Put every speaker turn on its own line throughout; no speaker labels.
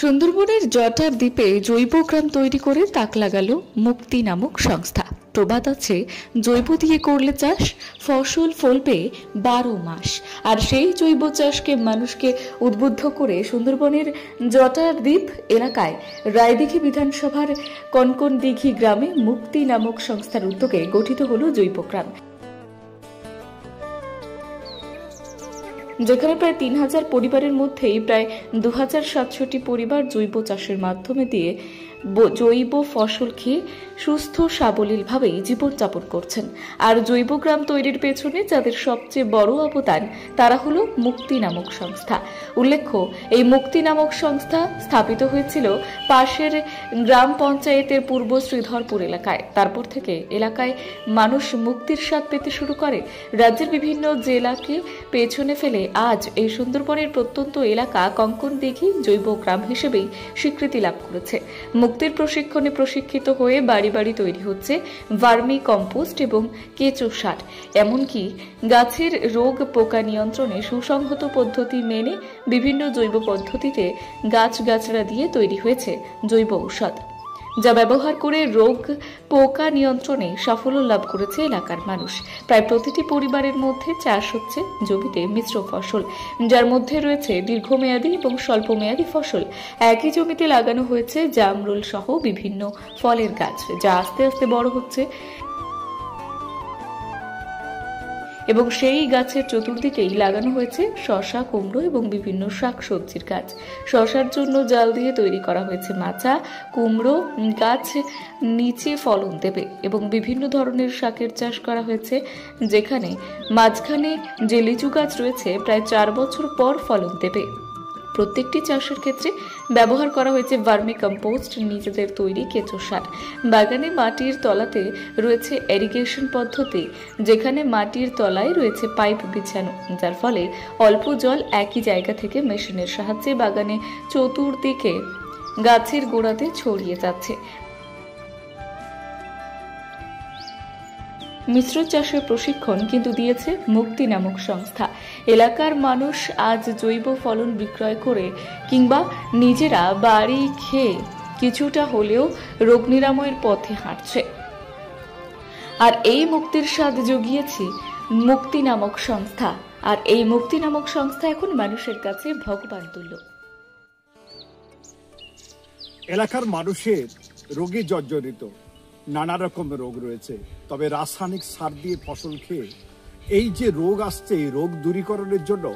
সুন্দরবনের জটার দ্বীপে জৈব গ্রাম তৈরি করে তাক লাগালো মুক্তি নামক সংস্থা। প্রবাদ আছে, জৈব দিয়ে করলে চাষ ফসল ফলবে 12 মাস। আর সেই জৈব চাষকে মানুষকে উদ্বুদ্ধ করে সুন্দরবনের জটার দ্বীপ এলাকায় রায়দিঘি বিধানসভার কনকনদিঘি গ্রামে মুক্তি নামক সংস্থার উদ্যোগে গঠিত হলো জৈব গ্রাম, যেখানে প্রায় 3000 পরিবারের মধ্যেই প্রায় 2700টি পরিবার জৈব চাষের মাধ্যমে দিয়ে জৈব ফসল খেয়ে সুস্থ সাবলীলভাবেই জীবনযাপন করছেন। আর জৈব গ্রাম তৈরির পেছনে যাদের সবচেয়ে বড় অবদান তারা হলো মুক্তি নামক সংস্থা। উল্লেখ্য, এই মুক্তি নামক সংস্থা স্থাপিত হয়েছিল পাশের গ্রাম পঞ্চায়েতের পূর্ব শ্রীধরপুর এলাকায়। তারপর থেকে এলাকায় মানুষ মুক্তির স্বাদ পেতে শুরু করে। রাজ্যের বিভিন্ন জেলাকে পেছনে ফেলে আজ এই সুন্দরবনের প্রত্যন্ত এলাকা কঙ্কনদিঘি জৈব গ্রাম হিসেবেই স্বীকৃতি লাভ করেছে। মুক্তির প্রশিক্ষণে প্রশিক্ষিত হয়ে বাড়ি বাড়ি তৈরি হচ্ছে ভার্মি কম্পোস্ট এবং কেঁচো সার। এমনকি গাছের রোগ পোকা নিয়ন্ত্রণে সুসংহত পদ্ধতি মেনে বিভিন্ন জৈব পদ্ধতিতে গাছগাছড়া দিয়ে তৈরি হয়েছে জৈব ঔষধ, যা ব্যবহার করে রোগ পোকা নিয়ন্ত্রণে সাফল্য লাভ করেছে এলাকার মানুষ। প্রায় প্রতিটি পরিবারের মধ্যে চাষ হচ্ছে জমিতে মিশ্র ফসল, যার মধ্যে রয়েছে দীর্ঘমেয়াদী এবং স্বল্পমেয়াদী ফসল। একই জমিতে লাগানো হয়েছে জামরুল সহ বিভিন্ন ফলের গাছ, যা আস্তে আস্তে বড় হচ্ছে এবং সেই গাছের চতুর্দিকেই লাগানো হয়েছে শসা, কুমড়ো এবং বিভিন্ন শাকসবজির গাছ। শসার জন্য জাল দিয়ে তৈরি করা হয়েছে মাচা। কুমড়ো গাছ নিচে ফলন দেবে এবং বিভিন্ন ধরনের শাকের চাষ করা হয়েছে, যেখানে মাঝখানে যে লিচু গাছ রয়েছে প্রায় 4 বছর পর ফলন দেবে। প্রত্যেকটি চাষের ক্ষেত্রে ব্যবহার করা হয়েছে ভার্মি কম্পোস্ট, নিজেদের তৈরি কেঁচো সার। বাগানে মাটির তলাতে রয়েছে ইরিগেশন পদ্ধতি, যেখানে মাটির তলায় রয়েছে পাইপ বিছানো, যার ফলে অল্প জল একই জায়গা থেকে মেশিনের সাহায্যে বাগানে চতুর্দিকে গাছের গোড়াতে ছড়িয়ে যাচ্ছে। মিশ্র চাষের প্রশিক্ষণ কিন্তু দিয়েছে মুক্তি নামক সংস্থা। এলাকার মানুষ আজ জৈব ফলন বিক্রয় করে কিংবা নিজেরা বাড়ি খেয়ে কিছুটা হলেও রোগ নিরাময়ের পথে হাঁটছে। আর এই মুক্তির স্বাদ জুগিয়েছে মুক্তি নামক সংস্থা। আর এই মুক্তি নামক সংস্থা এখন মানুষের কাছে ভগবান তুল্য।
এলাকার মানুষের রোগে জর্জরিত নানা রকম রোগ রয়েছে, তবে রাসায়নিক সার দিয়ে ফসল খেয়ে এই যে রোগ আসছে, এই রোগ দূরীকরণের জন্য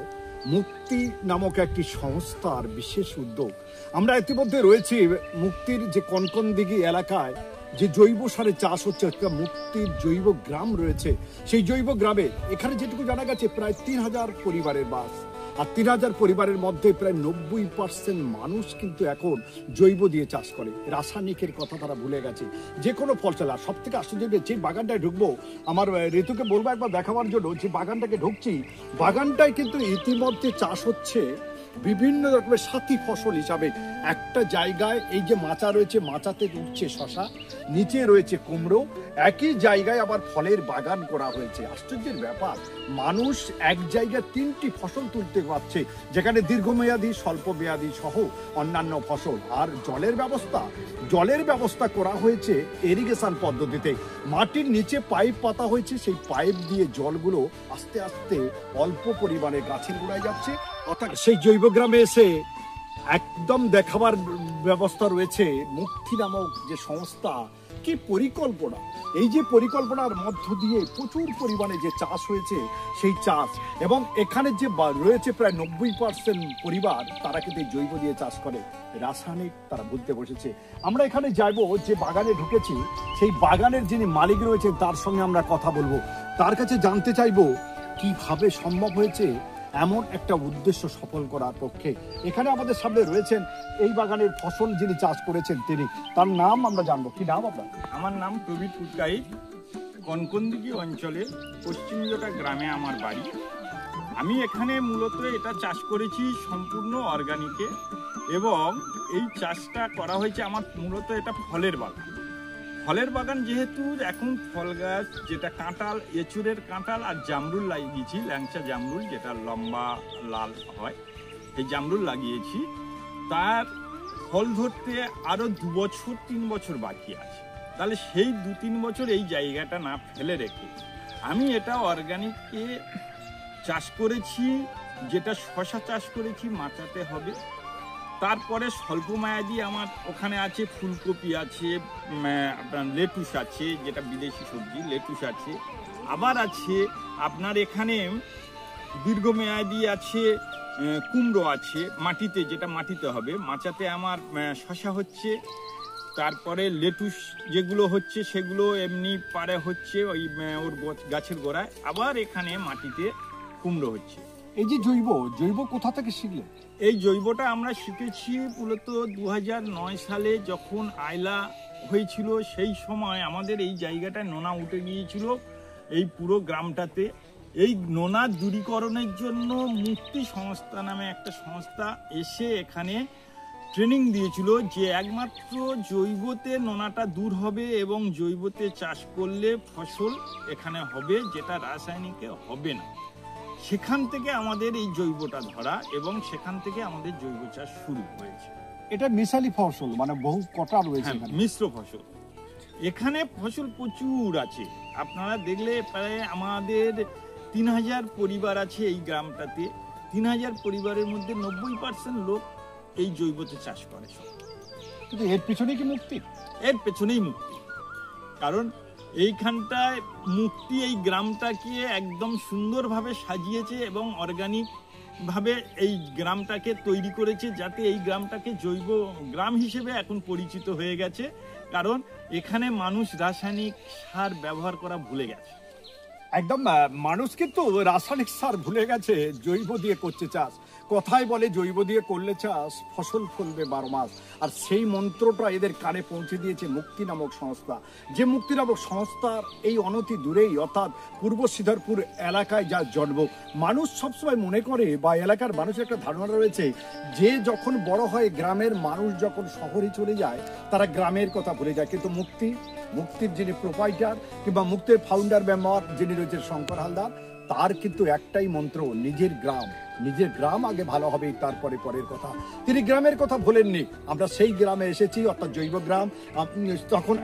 মুক্তি নামক একটি সংস্থার বিশেষ উদ্যোগ। আমরা ইতিমধ্যে রয়েছি মুক্তির যে কনকনদিঘি এলাকায় যে জৈব সারে চাষ হচ্ছে, মুক্তির জৈব গ্রাম রয়েছে। সেই জৈব গ্রামে এখানে যেটুকু জানা গেছে প্রায় 3000 পরিবারের বাস। আর 3000 পরিবারের মধ্যে প্রায় 90% মানুষ কিন্তু এখন জৈব দিয়ে চাষ করে। রাসায়নিকের কথা তারা ভুলে গেছে। যে কোনো ফল চাষ। আর সব থেকে আশ্চর্য যে বাগানটায় ঢুকবো, আমার ঋতুকে বলবো একবার দেখাবার জন্য, যে বাগানটাকে ঢুকছি, বাগানটায় কিন্তু ইতিমধ্যে চাষ হচ্ছে বিভিন্ন রকমের সাথী ফসল হিসাবে। একটা জায়গায় এই যে মাচা রয়েছে, মাচাতে উঠছে শশা, নিচে রয়েছে কুমড়ো, একই জায়গায় আবার ফলের বাগান করা হয়েছে। আশ্চর্যের ব্যাপার, মানুষ এক জায়গায় 3টি ফসল তুলতে পারছে, যেখানে দীর্ঘমেয়াদী, স্বল্পমেয়াদী সহ অন্যান্য ফসল। আর জলের ব্যবস্থা করা হয়েছে ইরিগেশন পদ্ধতিতে। মাটির নিচে পাইপ পাতা হয়েছে, সেই পাইপ দিয়ে জলগুলো আস্তে আস্তে অল্প পরিমাণে গাছের গোড়ায় যাচ্ছে। অর্থাৎ সেই জৈব গ্রামে এসে একদম দেখাবার ব্যবস্থা রয়েছে মুক্তি নামক যে সংস্থা। কি পরিকল্পনা! এই যে পরিকল্পনার মধ্য দিয়ে প্রচুর পরিমাণে যে চাষ হয়েছে, সেই চাষ, এবং এখানে যে রয়েছে প্রায় 90% পরিবার, তারা কিন্তু জৈব দিয়ে চাষ করে। রাসায়নিক তারা বুঝতে বসেছে। আমরা এখানে যাইবো, যে বাগানে ঢুকেছি সেই বাগানের যিনি মালিক রয়েছেন তার সঙ্গে আমরা কথা বলবো। তার কাছে জানতে চাইবো কিভাবে সম্ভব হয়েছে এমন একটা উদ্দেশ্য সফল করার পক্ষে। এখানে আমাদের সামনে রয়েছেন এই বাগানের ফসল যিনি চাষ করেছেন, তিনি, তার নাম আমরা জানবো। কি নাম আপনার?
আমার নাম প্রবীর পুটকাই। কনকনদিঘি অঞ্চলে পশ্চিম জটা গ্রামে আমার বাড়ি। আমি এখানে মূলত এটা চাষ করেছি সম্পূর্ণ অর্গানিকে, এবং এই চাষটা করা হয়েছে আমার মূলত এটা ফলের বাগান। যেহেতু এখন ফল গাছ, যেটা কাঁঠাল, এঁচুড়ের কাঁঠাল আর জামরুল লাগিয়েছি, ল্যাংচা জামরুল, যেটা লম্বা লাল হয়, এই জামরুল লাগিয়েছি। তার ফল ধরতে আরো 2 বছর 3 বছর বাকি আছে। তাহলে সেই 2-3 বছর এই জায়গাটা না ফেলে রেখে আমি এটা অর্গানিকে চাষ করেছি, যেটা শশা চাষ করেছি মাচাতে হবে। তারপরে স্বল্প মেয়াদি আমার ওখানে আছে ফুলকপি আছে, আপনার লেটুস আছে, যেটা বিদেশি সবজি লেটুস আছে, আবার আছে আপনার এখানে দীর্ঘমেয়াদি আছে কুমড়ো আছে মাটিতে, যেটা মাটিতে হবে। মাচাতে আমার শশা হচ্ছে, তারপরে লেটুস যেগুলো হচ্ছে সেগুলো এমনি পারে হচ্ছে ওই ওর গাছের গোড়ায়, আবার এখানে মাটিতে কুমড়ো হচ্ছে।
এই যে জৈব কোথা থেকে শিখলেন?
এই জৈবটা আমরা শিখেছি মূলত 2009 সালে যখন আইলা হয়েছিল, সেই সময় আমাদের এই জায়গাটায় নোনা উঠে গিয়েছিল এই পুরো গ্রামটাতে। এই নোনা দূরীকরণের জন্য মুক্তি সংস্থা নামে একটা সংস্থা এসে এখানে ট্রেনিং দিয়েছিল যে একমাত্র জৈবতে নোনাটা দূর হবে এবং জৈবতে চাষ করলে ফসল এখানে হবে, যেটা রাসায়নিকে হবে না। সেখান থেকে আমাদের এই জৈবটা ধরা এবং সেখান থেকে আমাদের জৈব চাষ শুরু হয়েছে।
এটা মিশালি ফসল, মানে বহু কটা রয়েছে,
মিশ্র ফসল। এখানে ফসল প্রচুর আছে, আপনারা দেখলে প্রায় আমাদের 3000 পরিবার আছে এই গ্রামটাতে। 3000 পরিবারের মধ্যে 90% লোক এই জৈবতে চাষ করে।
কিন্তু এর পেছনে কি মুক্তি?
এর পেছনেই মুক্তি, কারণ এইখানটায় মুক্তি এই গ্রামটাকে একদম সুন্দরভাবে সাজিয়েছে এবং অর্গানিক ভাবে এই গ্রামটাকে তৈরি করেছে, যাতে এই গ্রামটাকে জৈব গ্রাম হিসেবে এখন পরিচিত হয়ে গেছে। কারণ এখানে মানুষ রাসায়নিক সার ব্যবহার করা ভুলে গেছে।
একদম, মানুষ কিন্তু রাসায়নিক সার ভুলে গেছে, জৈব দিয়ে করছে চাষ। কথায় বলে জৈব দিয়ে করলে চাষ ফসল ফলবে 12 মাস। আর সেই মন্ত্রটা এদের কানে পৌঁছে দিয়েছে মুক্তি নামক সংস্থা। যে মুক্তি নামক সংস্থার এই অনতি দূরেই, অর্থাৎ পূর্ব সিদ্ধারপুর এলাকায় যা জন্ম, মানুষ সবসময় মনে করে বা এলাকার মানুষের একটা ধারণা রয়েছে যে যখন বড় হয়, গ্রামের মানুষ যখন শহরে চলে যায় তারা গ্রামের কথা ভুলে যায়। কিন্তু মুক্তির যিনি প্রোপাইটার কিংবা মুক্তির ফাউন্ডার মেম্বার যিনি রয়েছে শঙ্কর হালদার, তার কিন্তু একটাই মন্ত্র, নিজের গ্রাম আগে ভালো হবে, তারপরে পরের কথা। তিনি গ্রামের কথা ভোলেননি। আমরা সেই গ্রামে এসেছি, অর্থাৎ জৈব গ্রাম।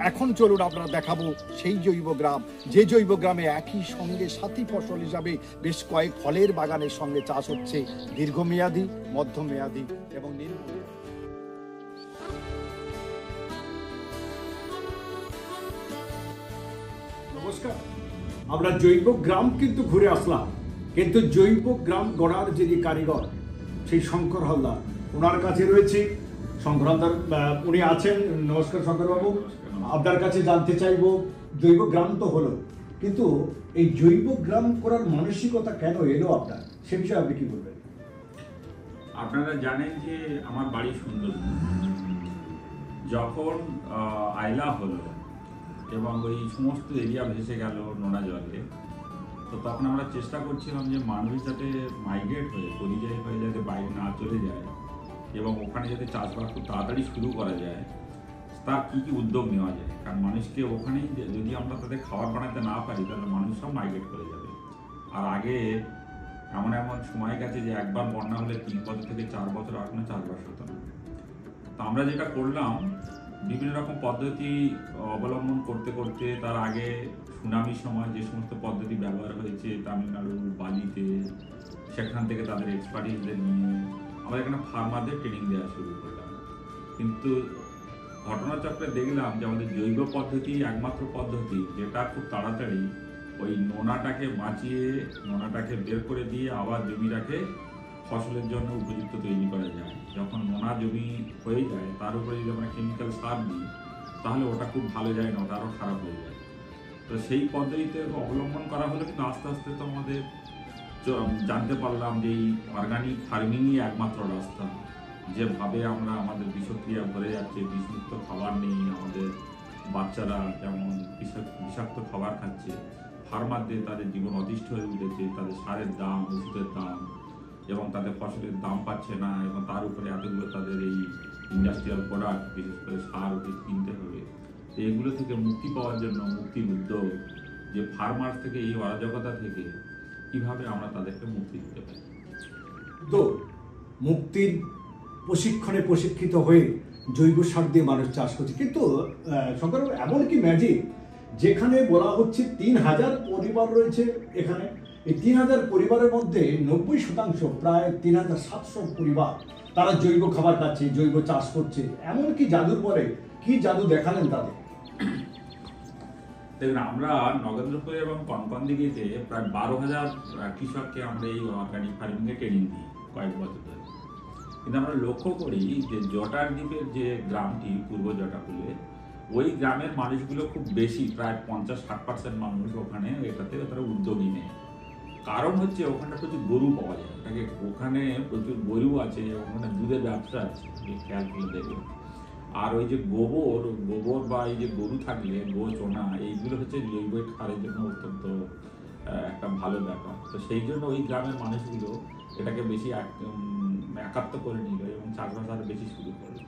এখন চলুন আপনারা দেখাবো সেই জৈব গ্রাম, যে জৈব গ্রামে একই সঙ্গে সাথী ফসল হিসাবে বেশ কয়েক ফলের বাগানের সঙ্গে চাষ হচ্ছে, দীর্ঘমেয়াদী, মধ্যমেয়াদী এবং নিম্নমেয়াদী। নমস্কার, আমরা জৈব গ্রাম কিন্তু ঘুরে আসলাম, কিন্তু জৈব গ্রাম গড়ার যিনি কারিগর সেই শঙ্কর হালদার, ওনার কাছে রয়েছে। শঙ্কর হালদার উনি আছেন। নমস্কার শঙ্করবাবু, আপনার কাছে জানতে চাইব, জৈব গ্রাম তো হলো, কিন্তু এই জৈব গ্রাম করার মানসিকতা কেন এলো আপনার, সে বিষয়ে আপনি কি বলবেন?
আপনারা জানেন যে আমার বাড়ি সুন্দরবন। যখন আইলা হলো এবং ওই সমস্ত এরিয়া ভেসে গেল নোনা জলে, তো তখন আমরা চেষ্টা করছিলাম যে মানুষ যাতে মাইগ্রেট হয়ে পরিযায়ী হয়ে যাতে বাইরে না চলে যায় এবং ওখানে যাতে চাষবাস খুব তাড়াতাড়ি শুরু করা যায়, তার কী কী উদ্যোগ নেওয়া যায়। কারণ মানুষকে ওখানেই যদি আমরা তাদের খাবার বানাতে না পারি, তাহলে মানুষ সব মাইগ্রেট করে যাবে। আর আগে এমন সময় গেছে যে একবার বন্যা হলে 3 বছর থেকে 4 বছর আর কোনো চাষবাস হতো না। তো আমরা যেটা করলাম, বিভিন্ন রকম পদ্ধতি অবলম্বন করতে করতে, তার আগে সুনামির সময় যে সমস্ত পদ্ধতি ব্যবহার হয়েছে তামিলনাড়ু, বালিতে, সেখান থেকে তাদের এক্সপার্টিসদের নিয়ে আমরা এখানে ফার্মারদের ট্রেনিং দেওয়া শুরু করলাম। কিন্তু ঘটনাচক্রে দেখলাম যে আমাদের জৈব পদ্ধতি একমাত্র পদ্ধতি যেটা খুব তাড়াতাড়ি ওই নোনাটাকে বাঁচিয়ে, নোনাটাকে বের করে দিয়ে আবার জমিটাকে ফসলের জন্য উপযুক্ত তৈরি করা যায়। যখন নোনা জমি হয়ে যায়, তার উপরে যদি আমরা কেমিক্যাল সার দিই, তাহলে ওটা খুব ভালো যায় না, ওটা আরও খারাপ হয়ে যায়। তো সেই পদ্ধতিতে অবলম্বন করা হলে কিন্তু আস্তে আস্তে তো আমাদের জানতে পারলাম যে এই অর্গানিক ফার্মিংই একমাত্র রাস্তা। যেভাবে আমরা আমাদের বিষক্রিয়া ভরে যাচ্ছে, বিষমুক্ত খাবার নেই, আমাদের বাচ্চারা যেমন বিষাক্ত খাবার খাচ্ছে, ফার্মারদের তাদের জীবন অতিষ্ঠ হয়ে উঠেছে, তাদের সারের দাম, ওষুধের দাম এবং তাদের ফসলের দাম পাচ্ছে না, এবং তার উপরে এতগুলো তাদের এই ইন্ডাস্ট্রিয়াল প্রোডাক্ট, বিশেষ করে সার ওষুধ কিনতে হবে। তো এগুলো থেকে মুক্তি পাওয়ার জন্য মুক্তির উদ্যোগ, যে ফার্মার থেকে এই অরাজকতা থেকে কিভাবে আমরা তাদেরকে মুক্তি দিতে পারি।
তো মুক্তির প্রশিক্ষণে প্রশিক্ষিত হয়ে জৈব সার দিয়ে মানুষ চাষ করছে, কিন্তু শঙ্করবাবু এমন কি ম্যাজিক যেখানে বলা হচ্ছে 3000 পরিবার রয়েছে এখানে, এই 3000 পরিবারের মধ্যে 90% প্রায় 3700 পরিবার তারা জৈব খাবার খাচ্ছে, জৈব চাষ করছে, এমন কি জাদুর পরে কি জাদু দেখালেন তাদের?
দেখুন, আমরা নগেন্দ্রপুর এবং কনকনদিঘিতে প্রায় 12,000 কৃষককে আমরা এই অর্গানিক ফার্মিংয়ে ট্রেনিং দিই কয়েক বছর ধরে। কিন্তু আমরা লক্ষ্য করি যে জটার দ্বীপের যে গ্রামটি পূর্ব জটাকুলে, ওই গ্রামের মানুষগুলো খুব বেশি, প্রায় 50-60% মানুষ ওখানে এটাতে তারা উদ্যোগী নেয়। কারণ হচ্ছে ওখানে প্রচুর গরু পাওয়া যায়, ওখানে প্রচুর গরু আছে, ওখানে দুধের ব্যবসা আছে, খেয়াল করে দেখবেন। আর ওই যে গোবর বা এই যে গরু থাকলে গোচনা, এইগুলো হচ্ছে জৈব সারের জন্য অত্যন্ত একটা ভালো ব্যাপার। তো সেই জন্য ওই গ্রামের মানুষগুলো এটাকে বেশি একাত্ম করে নিল এবং চাষবাস আরো বেশি শুরু করলো।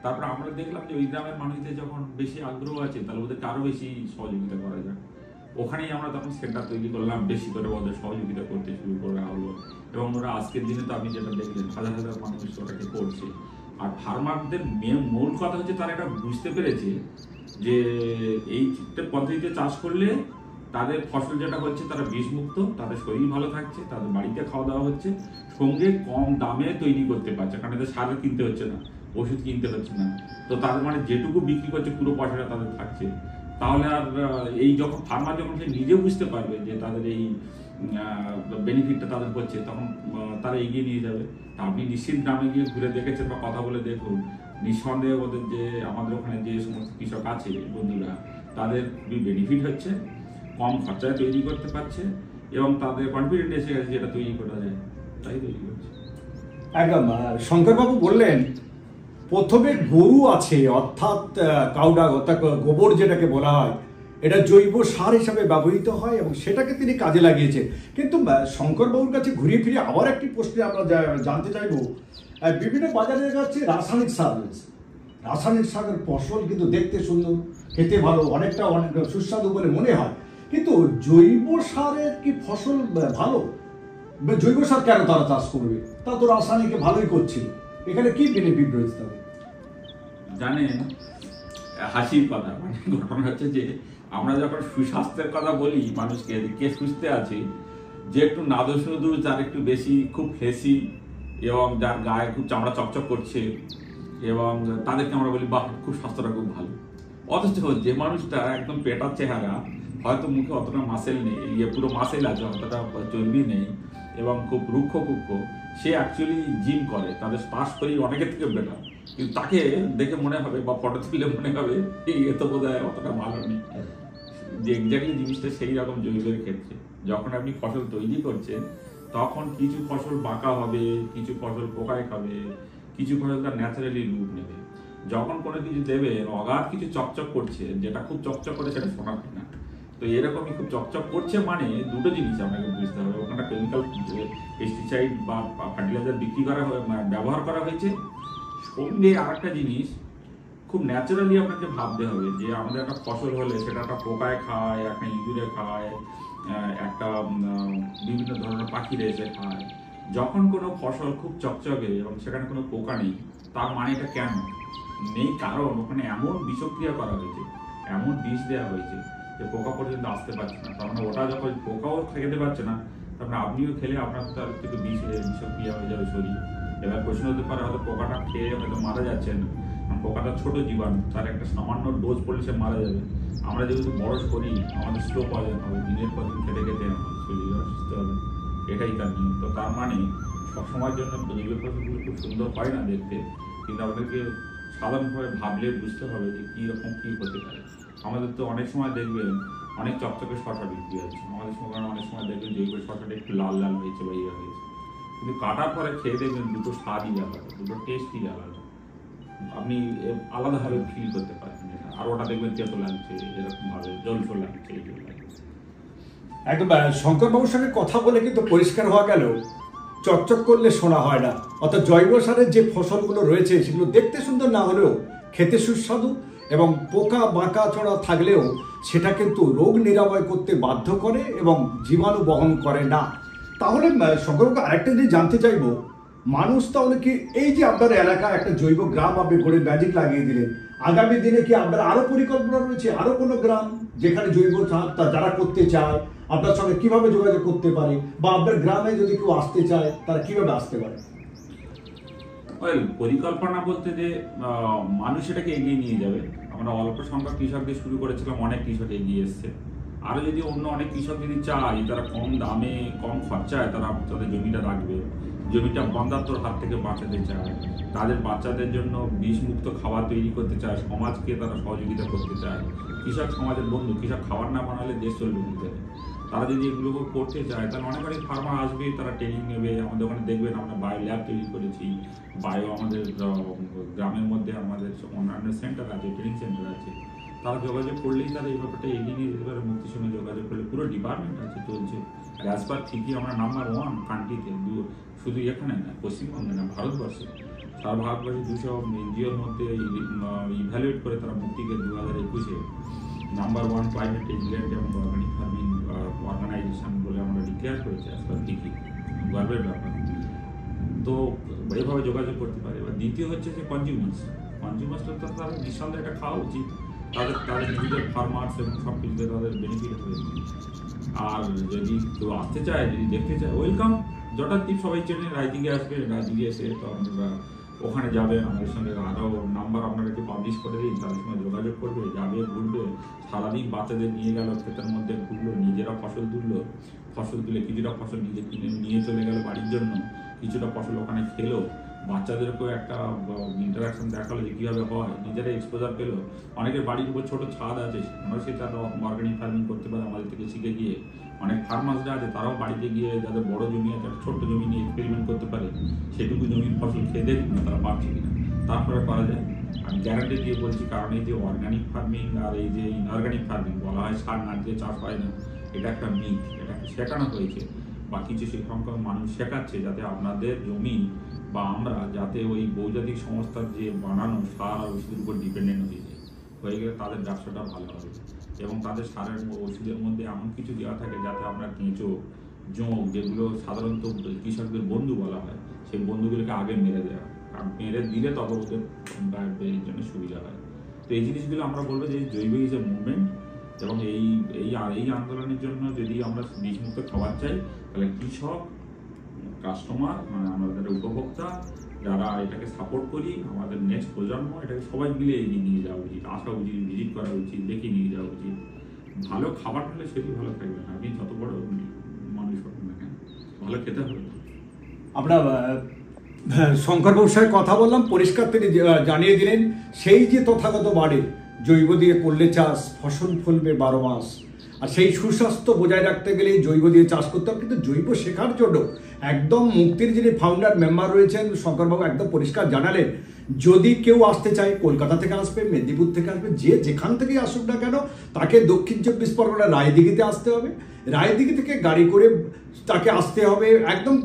তারপর আমরা দেখলাম যে ওই গ্রামের মানুষদের যখন বেশি আগ্রহ আছে, তাহলে ওদেরকে আরো বেশি সহযোগিতা করা যায়। ওখানেই আমরা তখন সেন্টার তৈরি করলাম, বেশি করে ওদের সহযোগিতা করতে শুরু করা হলো, এবং ওরা আজকের দিনে তো আপনি যেটা দেখলেন হাজার হাজার মানুষ ওটাকে করছে। আর ফার্মারদের মূল কথা হচ্ছে তারা এটা বুঝতে পেরেছে যে এই পদ্ধতিতে চাষ করলে তাদের ফসল যেটা হচ্ছে তারা বিষমুক্ত, তাদের শরীর ভালো থাকছে, তাদের বাড়িতে খাওয়া দাওয়া হচ্ছে, সঙ্গে কম দামে তৈরি করতে পারছে, কারণ এদের সার কিনতে হচ্ছে না, ওষুধ কিনতে হচ্ছে না। তো তাদের মানে যেটুকু বিক্রি করছে পুরো পয়সাটা তাদের থাকছে। তাহলে আর এই যখন ফার্মার যখন সে নিজে বুঝতে পারবে যে তাদের এই বেনিফিটটা তাদের হচ্ছে, তখন তারা এগিয়ে নিয়ে যাবে। তা আপনি নিশ্চিত গ্রামে গিয়ে ঘুরে দেখেছেন বা কথা বলে দেখুন, নিঃসন্দেহে ওদের যে আমাদের ওখানে যে সমস্ত কৃষক আছে বন্ধুরা, তাদের খুবই বেনিফিট হচ্ছে, কম খরচায় তৈরি করতে পারছে এবং তাদের কনফিডেন্ট এসে গেছে যেটা তৈরি করা যায়, তাই তৈরি করছে।
একদম শঙ্করবাবু বললেন প্রথমে গরু আছে, অর্থাৎ কাউডা অর্থাৎ গোবর যেটাকে বলা হয়, এটা জৈব সার হিসাবে ব্যবহৃত হয় এবং সেটাকে তিনি কাজে লাগিয়েছেন। কিন্তু শঙ্করবাবুর কাছে ঘুরিয়ে ফিরে আবার একটি প্রশ্নে আমরা জানতে চাইব, বিভিন্ন বাজারে যাচ্ছে রাসায়নিক সার রয়েছে, রাসায়নিক সারের ফসল কিন্তু দেখতে সুন্দর, খেতে ভালো, অনেক সুস্বাদু বলে মনে হয়, কিন্তু জৈব সারের কি ফসল ভালো? জৈব সার কেন তারা চাষ করবে? তা তো রাসায়নিকে ভালোই করছিল, এখানে কি বেনিফিট রয়েছে তাদের?
জানেন, হাসির কথা, মানে ঘটনা হচ্ছে যে আমরা যখন সুস্বাস্থ্যের কথা বলি মানুষকে, কে সুস্থ আছে, যে একটু নাদুসুদু, যার একটু বেশি খুব ফেসি এবং যার গায়ে খুব চামড়া চকচক করছে, এবং তাদেরকে আমরা বলি বাহ খুব স্বাস্থ্যটা খুব ভালো। অথচ যে মানুষটা একদম পেটার চেহারা, হয়তো মুখে অতটা মাসেল নেই, পুরো মাসেল আছে, অতটা চর্বি নেই এবং খুব রুক্ষ কুক্ষ, সে অ্যাকচুয়ালি জিম করে, তাদের শ্বাস শরীর অনেকের থেকে বেটার, কিন্তু তাকে দেখে মনে হবে বা ফটো তুলে মনে হবে এ তো বোধ হয় অতটা ভালো নেই। যে এক্স্যাক্টলি জিনিসটা সেই রকম জৈবের ক্ষেত্রে যখন আপনি ফসল তৈরি করছেন, তখন কিছু ফসল বাঁকা হবে, কিছু ফসল পোকায় খাবে, কিছু ফসল তার ন্যাচারালি রূপ নেবে। যখন কোনো কিছু দেবে অগাধ কিছু চকচক করছে, যেটা খুব চকচক করে সেটা সোনা হয় না। তো এরকমই খুব চকচক করছে মানে দুটো জিনিস আপনাকে বুঝতে হবে, ওখানে কেমিক্যাল পেস্টিসাইড বা ফার্টিলাইজার বিক্রি করা ব্যবহার করা হয়েছে, সঙ্গে আর একটা জিনিস খুব ন্যাচারালি আপনাকে ভাবতে হবে যে আমাদের একটা ফসল হলে সেটা একটা পোকায় খায়, একটা ইঁদুরে খায়, একটা বিভিন্ন ধরনের পাখিরা এসে খায়। যখন কোনো ফসল খুব চকচকে এবং সেখানে কোনো পোকা নেই, তার মানে এটা কেন নেই? কারণ ওখানে এমন বিষক্রিয়া করা হয়েছে, এমন বিষ দেওয়া হয়েছে যে পোকা পর্যন্ত আসতে পারছে না। তার মানে ওটা যখন পোকাও খেতে পারছে না, তারপরে আপনিও খেলে আপনার তার কিন্তু বিষক্রিয়া হয়ে যাবে শরীর। এবার প্রশ্ন হতে পারে হয়তো পোকাটা খেয়ে হয়তো মারা যাচ্ছে না, পোকাটা ছোট জীবাণু, তার একটা সামান্য ডোজ পড়লে সে মারা যাবে। আমরা যেহেতু বড় শরীর, আমাদের স্লো পয়জন হবে, দিনের পর দিন খেতে খেতে শরীর অসুস্থ হবে, এটাই তার নিয়ম। তো তার মানে সবসময়ের জন্য জৈব ফসলগুলো খুব সুন্দর হয় না দেখতে, কিন্তু আমাদেরকে সাধারণভাবে ভাবলে বুঝতে হবে যে কীরকম কী হতে পারে। আমাদের তো অনেক সময় দেখবেন অনেক চকচকে শশা বিক্রি হচ্ছে, আমাদের সময় অনেক সময় দেখবেন জৈব শশাটা একটু লাল লাল হয়েছে বা ইয়ে হয়েছে, কিন্তু কাটার পরে খেয়ে দেখবেন দুটো স্বাদই আলাদা, দুটো টেস্টই আলাদা, আপনি আলাদাভাবে ফিল করতে পারছেন। আর ওটা দেখবেন তেতো লাগছে, এরকমভাবে জলফল লাগছে, এইগুলো লাগছে।
একদম শঙ্করবাবুর সঙ্গে কথা বলে কিন্তু পরিষ্কার হওয়া গেল চকচক করলে সোনা হয় না, অর্থাৎ জৈব সারের যে ফসলগুলো রয়েছে সেগুলো দেখতে সুন্দর না হলেও খেতে সুস্বাদু এবং পোকা বাঁকা চড়া থাকলেও সেটা কিন্তু রোগ নিরাময় করতে বাধ্য করে এবং জীবাণু বহন করে না। তাহলে শঙ্করবাবু আরেকটা জিনিস জানতে চাইব, মানুষ তাহলে কি এই যে আপনার এলাকা একটা জৈব গ্রাম আপনি গড়ে ম্যাজিক লাগিয়ে দিলেন, আগামী দিনে কি আপনার আরো পরিকল্পনা রয়েছে আরো কোনো গ্রাম যেখানে জৈব যারা করতে চায় আপনার সঙ্গে কিভাবে যোগাযোগ করতে পারে, বা আপনার গ্রামে যদি কেউ আসতে চায় তারা কিভাবে আসতে পারে?
পরিকল্পনা বলতে যে মানুষ এটাকে এগিয়ে নিয়ে যাবে। আমরা অল্প সংখ্যক কৃষক দিয়ে শুরু করেছিলাম, অনেক কৃষক এগিয়ে এসছে। আরো যদি অন্য অনেক কৃষক যদি চায় তারা কম দামে কম খরচায় তারা তাদের জমিটা রাখবে, জমিটা বন্ধাত্মর হাত থেকে বাঁচাতে চায়, তাদের বাচ্চাদের জন্য বিষমুক্ত খাবার তৈরি করতে চায়, সমাজকে তারা সহযোগিতা করতে চায়। কৃষক সমাজের বন্ধু, কৃষক খাবার না বানালে দেশ চলবে কি করে? তারা যদি এগুলো করতে চায় তাহলে অনেক অনেক ফার্মার আসবে, তারা ট্রেনিং নেবে। আমাদের ওখানে দেখবেন আমরা বায়ো ল্যাব তৈরি করেছি, বায়ো আমাদের গ্রামের মধ্যে আমাদের অন্যান্য সেন্টার আছে, ট্রেনিং সেন্টার আছে। তারা যোগাযোগ করলেই তারা এই ব্যাপারটা এগিয়ে নিয়ে যেতে পারে। মুক্তির সঙ্গে যোগাযোগ করলে পুরো ডিপার্টমেন্ট আছে, চলছে। আর অ্যাজ পার ঠিকই আমরা নাম্বার 1 কান্ট্রিতে, শুধু এখানে না, পশ্চিমবঙ্গে না, ভারতবর্ষে। সারা ভারতবর্ষে 200 এনজিওর মধ্যে ইভ্যালুয়েট করে তারা মুক্তিকে 2021-এ নাম্বার 1 ক্লাইমেট রেজিলিয়েন্ট এবং অর্গানিক ফার্মিং অর্গানাইজেশন বলে আমরা ডিক্লেয়ার করেছি। অ্যাজ পার ঠিকই গর্বের ব্যাপার। তো এভাবে যোগাযোগ করতে পারে। এবার দ্বিতীয় হচ্ছে যে কনজিউমার্সটা তো তারা নিঃসন্দেহে এটা খাওয়া উচিত। তাদের নিজেদের ফার্মার্স এবং সব কিছুতে তাদের বেনিফিট হবে। আর যদি কেউ আসতে চায়, যদি দেখতে চায়, ওয়েলকাম। জটাদ্বীপ সবাই চেনে, রায়দিঘি আসবে, রায়দিঘি এসে তো আপনারা ওখানে যাবেন। আমাদের সঙ্গে আরও নাম্বার আপনারা একটু পাবলিশ করে দিন, তাদের সঙ্গে যোগাযোগ করবে, যাবে, ঘুরবে। সারাদিন বাচ্চাদের নিয়ে গেল, ক্ষেতের মধ্যে ঘুরলো, নিজেরা ফসল তুললো, ফসল তুলে কিছুটা ফসল নিজে কিনে নিয়ে চলে গেল বাড়ির জন্য, কিছুটা ফসল ওখানে খেলো। বাচ্চাদেরকেও একটা ইন্টারাকশন দেখালো যে কীভাবে হয়, নিজেরা এক্সপোজার পেলো। অনেকের বাড়ির উপর ছোটো ছাদ আছে, সেখানেও সে তারা অর্গানিক ফার্মিং করতে পারে আমাদের থেকে শিখে গিয়ে। অনেক ফার্মার্সরা আছে, তারাও বাড়িতে গিয়ে যাদের বড় জমি আছে, ছোট্ট জমি নিয়ে এক্সপেরিমেন্ট করতে পারে। সেটুকু জমির ফসল খেয়ে দেখুন না তারা পারছে কিনা, তারপরে করা যায়। আমি গ্যারান্টি দিয়ে বলছি, কারণ এই যে অর্গানিক ফার্মিং আর এই যে ইনঅর্গানিক ফার্মিং বলা হয় সার না দিয়ে চাষ হয় না, এটা একটা মিথ। এটাকে শেখানো হয়েছে বা কিছু সংখ্যক মানুষ শেখাচ্ছে, যাতে আপনাদের জমি বা আমরা যাতে ওই বহুজাতিক সংস্থার যে বানানো সার আর ওষুধের উপর ডিপেন্ডেন্ট হয়ে গেলে তাদের ব্যবসাটা ভালো হবে। এবং তাদের সারের ওষুধের মধ্যে এমন কিছু দেওয়া থাকে যাতে আমরা কেঁচো, জোঁক, যেগুলো সাধারণত কৃষকদের বন্ধু বলা হয়, সেই বন্ধুগুলোকে আগে মেরে দেওয়া। কারণ মেরে দিলে তখন ওদের এর জন্য সুবিধা হয়। তো এই জিনিসগুলো আমরা বলবো যে জৈব ইজ এ মুভমেন্ট। এবং এই আন্দোলনের জন্য যদি আমরা বিষমুক্ত খাবার চাই, তাহলে কৃষক, কাস্টমার, মানে আমাদের উপভোক্তা যারা এটাকে সাপোর্ট করি, আমাদের নেক্সট প্রজন্ম, এটাকে সবাই মিলে এগিয়ে নিয়ে যাওয়া উচিত, আসা উচিত, ভিজিট করা উচিত, দেখে নিয়ে যাওয়া উচিত। ভালো খাবার খেলে সেটি ভালো থাকবে না, আপনি যত বড় মানুষ হবেন না কেন, ভালো খেতে হবে।
আমরা শঙ্করবাবুর সাথে কথা বললাম, পরিষ্কার তিনি জানিয়ে দিলেন সেই যে তথাগত বাড়ে জৈব দিয়ে করলে চাষ, ফসল ফলবে 12 মাস। আর সেই সুস্বাস্থ্য বজায় রাখতে গেলে জৈব দিয়ে চাষ করতে হবে। কিন্তু জৈব শেখার জন্য একদম মুক্তির যিনি ফাউন্ডার মেম্বার রয়েছেন শঙ্করবাবু একদম পরিষ্কার জানালেন, যদি কেউ আসতে চায় কলকাতা থেকে আসবে, মেদিনীপুর থেকে আসবে, যে যেখান থেকেই আসুক না কেন, তাকে দক্ষিণ 24 পরগনা রায়দিঘিতে আসতে হবে। রায়দিঘি থেকে গাড়ি করে তাকে আসতে হবে একদম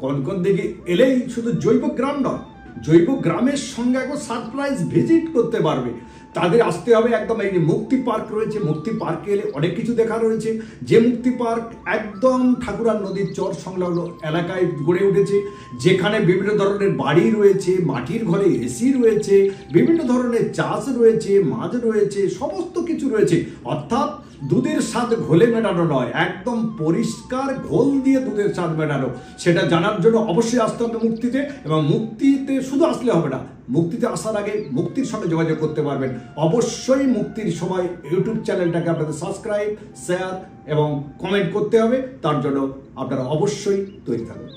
কনকনদিঘি এলেই শুধু জৈব গ্রাম নয়, জৈব গ্রামের সঙ্গে একবার সারপ্রাইজ ভিজিট করতে পারবে। তাদের আসতে হবে একদম, এই মুক্তি পার্ক রয়েছে, মুক্তি পার্কে এলে অনেক কিছু দেখা রয়েছে। যে মুক্তি পার্ক একদম ঠাকুরার নদীর চর সংলগ্ন এলাকায় গড়ে উঠেছে, যেখানে বিভিন্ন ধরনের বাড়ি রয়েছে, মাটির ঘরে এসি রয়েছে, বিভিন্ন ধরনের চাষ রয়েছে, মাছ রয়েছে, সমস্ত কিছু রয়েছে। অর্থাৎ দুধের স্বাদ ঘোলে মেটানো নয়, একদম পরিষ্কার ঘোল দিয়ে দুধের স্বাদ মেটানো। সেটা জানার জন্য অবশ্যই আসতে হবে মুক্তিতে। এবং মুক্তিতে শুধু আসলে হবে না, মুক্তিতে আসার আগে মুক্তির সঙ্গে যোগাযোগ করতে পারবেন। অবশ্যই মুক্তির সময় ইউটিউব চ্যানেলটাকে আপনাদের সাবস্ক্রাইব, শেয়ার এবং কমেন্ট করতে হবে। তার জন্য আপনারা অবশ্যই তৈরি থাকবেন।